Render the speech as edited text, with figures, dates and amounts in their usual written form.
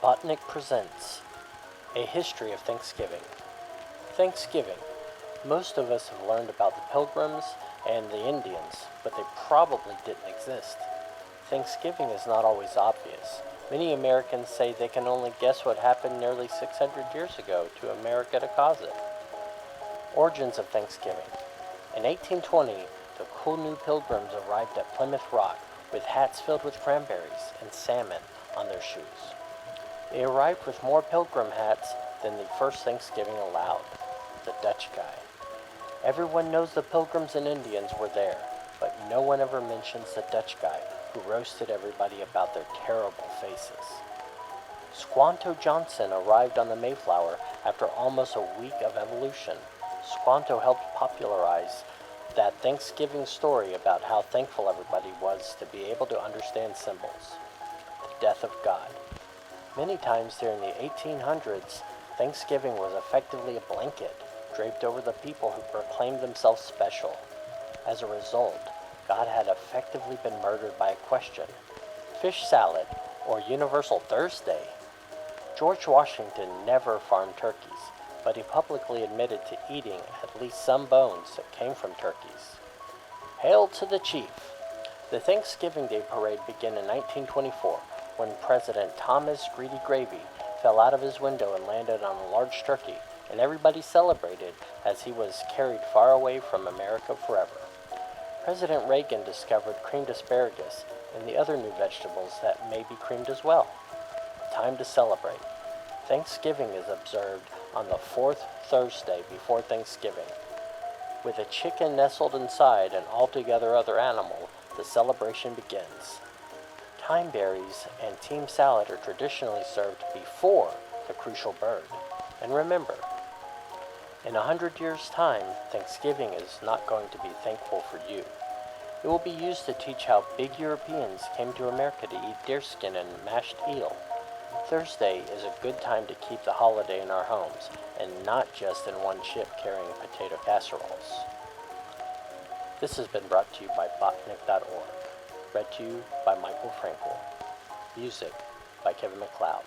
Botnik presents A History of Thanksgiving. Thanksgiving. Most of us have learned about the Pilgrims and the Indians, but they probably didn't exist. Thanksgiving is not always obvious. Many Americans say they can only guess what happened nearly 600 years ago to America to cause it. Origins of Thanksgiving. In 1820, the cool new Pilgrims arrived at Plymouth Rock with hats filled with cranberries and salmon on their shoes. They arrived with more pilgrim hats than the first Thanksgiving allowed. The Dutch guy. Everyone knows the Pilgrims and Indians were there, but no one ever mentions the Dutch guy who roasted everybody about their terrible faces. Squanto Johnson arrived on the Mayflower after almost a week of evolution. Squanto helped popularize that Thanksgiving story about how thankful everybody was to be able to understand symbols. The death of God. Many times during the 1800s, Thanksgiving was effectively a blanket draped over the people who proclaimed themselves special. As a result, God had effectively been murdered by a question: fish salad or Universal Thursday? George Washington never farmed turkeys, but he publicly admitted to eating at least some bones that came from turkeys. Hail to the Chief! The Thanksgiving Day Parade began in 1924 when President Thomas Greedy Gravy fell out of his window and landed on a large turkey, and everybody celebrated as he was carried far away from America forever. President Reagan discovered creamed asparagus and the other new vegetables that may be creamed as well. Time to celebrate. Thanksgiving is observed on the fourth Thursday before Thanksgiving. With a chicken nestled inside an altogether other animal, the celebration begins. Thyme berries and team salad are traditionally served before the crucial bird. And remember, in 100 years' time, Thanksgiving is not going to be thankful for you. It will be used to teach how big Europeans came to America to eat deerskin and mashed eel. Thursday is a good time to keep the holiday in our homes, and not just in one ship carrying potato casseroles. This has been brought to you by Botnik.org. Read to you by Michael Frankel. Music by Kevin MacLeod.